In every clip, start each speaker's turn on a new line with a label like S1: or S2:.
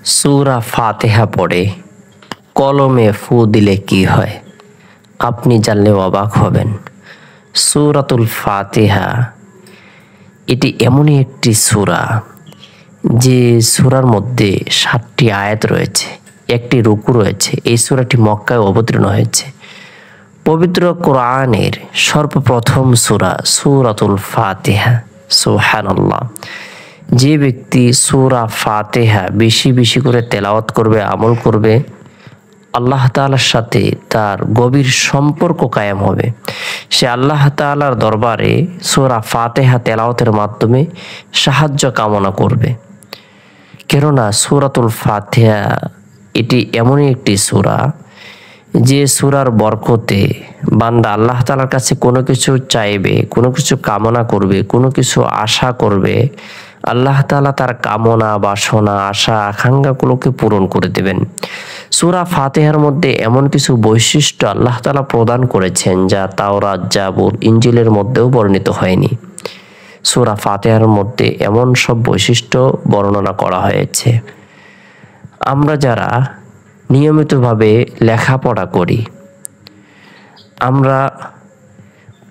S1: সূরা ফাতিহা পড়ে কলমে ফু দিলে কি হয়? আপনি জানলে অবাক হবেন। সূরাতুল ফাতিহা এটি এমনই একটি সূরা যে সূরার মধ্যে 7টি আয়াত রয়েছে, একটি রুকু রয়েছে। এই সূরাটি মক্কায় অবতীর্ণ হয়েছে। পবিত্র কোরআনের সর্বপ্রথম সূরা সূরাতুল ফাতিহা। সুবহানাল্লাহ। যে ব্যক্তি সূরা ফাতিহা বেশি বেশি করে তেলাওয়াত করবে, আমল করবে, আল্লাহ তাআলার সাথে তার গভীর সম্পর্ক কায়েম হবে। সে আল্লাহ তাআলার দরবারে সূরা ফাতিহা তেলাওয়াতের মাধ্যমে সাহায্য কামনা করবে। কেননা সূরাতুল ফাতিহা এটি এমনই একটি সূরা যে সূরার বরকতে বান্দা আল্লাহ তাআলার কাছে কোনো কিছু চাইবে, কোনো কিছু কামনা করবে, কোনো কিছু আশা করবে, আল্লাহ তাআলা তার কামনা, বাসনা, আশা, আকাঙ্ক্ষাগুলোকে পূরণ করে দেবেন। সূরা ফাতিহার মধ্যে এমন কিছু বৈশিষ্ট্য আল্লাহ তাআলা প্রদান করেছেন যা তাওরাত, জাবুর, ইনজিলের মধ্যেও বর্ণিত হয়নি। সূরা ফাতিহার মধ্যে এমন সব বৈশিষ্ট্য বর্ণনা করা হয়েছে। আমরা যারা নিয়মিতভাবে লেখাপড়া করি, আমরা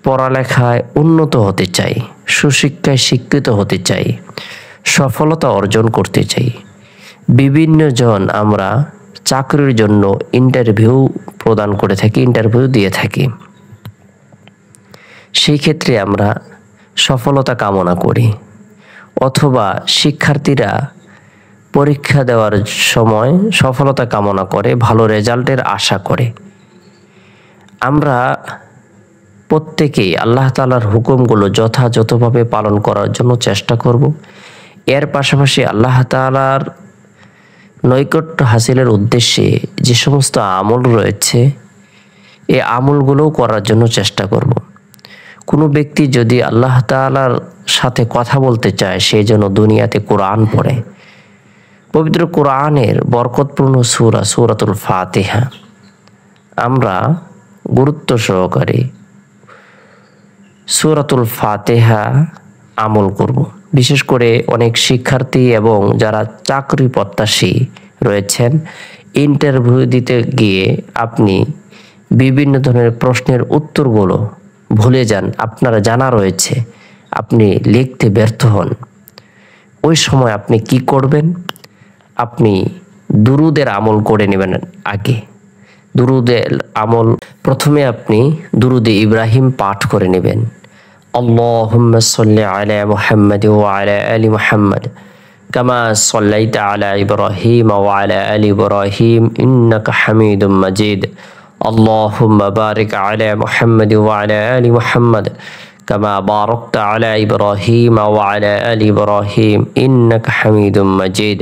S1: পড়ালেখায় উন্নত হতে চাই, সুশিক্ষায় শিক্ষিত হতে চাই, সফলতা অর্জন করতে চাই। বিভিন্ন জন আমরা চাকরির জন্য ইন্টারভিউ প্রদান করে থাকি, ইন্টারভিউ দিয়ে থাকি। সেই ক্ষেত্রে আমরা সফলতা কামনা করি, অথবা শিক্ষার্থীরা পরীক্ষা দেওয়ার সময় সফলতা কামনা করে, ভালো রেজাল্টের আশা করে। আমরা প্রত্যেকেই আল্লাহ তাআলার হুকুমগুলো যথাযথভাবে পালন করার জন্য চেষ্টা করব। এর পাশাপাশি আল্লাহ তাআলার নৈকট্য হাসিলের উদ্দেশ্যে যে সমস্ত আমল রয়েছে, এই আমলগুলোও করার জন্য চেষ্টা করব। কোনো ব্যক্তি যদি আল্লাহ তাআলার সাথে কথা বলতে চায়, সেই জন্য দুনিয়াতে কোরআন পড়ে। পবিত্র কোরআনের বরকতপূর্ণ সূরা সূরাতুল ফাতিহা আমরা গুরুত্ব সহকারে সূরাতুল ফাতিহা আমল করব। বিশেষ করে অনেক শিক্ষার্থী এবং যারা চাকরি প্রত্যাশী রয়েছেন, ইন্টারভিউ দিতে গিয়ে আপনি বিভিন্ন ধরনের প্রশ্নের উত্তরগুলো ভুলে যান, আপনার জানা রয়েছে, আপনি লিখতে ব্যর্থ হন। ওই সময় আপনি কি করবেন? আপনি দুরুদের আমল করে নেবেন। আগে দুরুদের আমল, প্রথমে আপনি দুরুদে ইব্রাহিম পাঠ করে নেবেন। আল্লাহুম্মা সাল্লি আলা মুহাম্মাদ ওয়া আলা আলি মুহাম্মাদ কামা সাল্লাইতা আলা ইব্রাহিম ওয়া আলা আলি ইব্রাহিম ইন্নাকা হামিদুম মাজিদ। আল্লাহুম্মা বারিক আলা মুহাম্মাদ ওয়া আলা আলি মুহাম্মাদ কামা বারাকতা আলা ইব্রাহিম ওয়া আলা আলি ইব্রাহিম ইন্নাকা হামিদুম মাজিদ।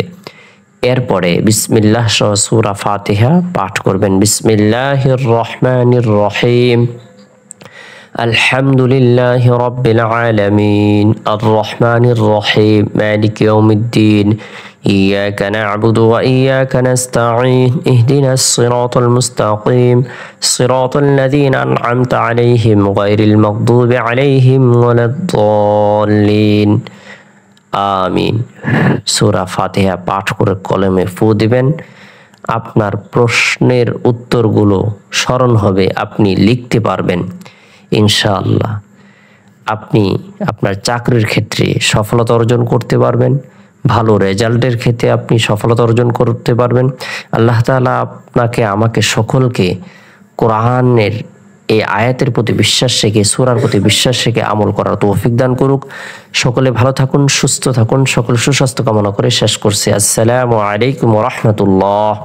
S1: এরপরে বিসমিল্লাহ সহ সূরা ফাতিহা পাঠ করবেন। বিসমিল্লাহির রহমানির রহিম। আলহামদুলিল্লাহি রাব্বিল আলামিন আর রহমানির রহিম মালিকি ইয়াউমিদ্দিন ইয়াকা না'বুদু ওয়া ইয়াকা নাস্তাঈন ইহদিনাস সিরাতাল মুস্তাকিম সিরাতাল লাযীনা আন'আমতা আলাইহিম গায়রিল মাগদুবি আলাইহিম ওয়ালাদ-দাল্লিন। আমিন। সূরা ফাতিহা পাঠ করে কলমে ফু দিবেন। আপনার প্রশ্নের উত্তরগুলো স্মরণ হবে, আপনি লিখতে পারবেন ইনশাআল্লাহ। আপনি আপনার চাকরির ক্ষেত্রে সফলতা অর্জন করতে পারবেন, ভালো রেজাল্টের ক্ষেত্রে আপনি সফলতা অর্জন করতে পারবেন। আল্লাহ তাআলা আপনাকে, আমাকে, সকলকে কোরআনের এই আয়াতের প্রতি বিশ্বাস রেখে, সূরার প্রতি বিশ্বাস রেখে আমল করার তৌফিক দান করুক। সকলে ভালো থাকুন, সুস্থ থাকুন, সকল সুস্বাস্থ্য কামনা করে শেষ করছি। আসসালামু আলাইকুম ওয়া রাহমাতুল্লাহ।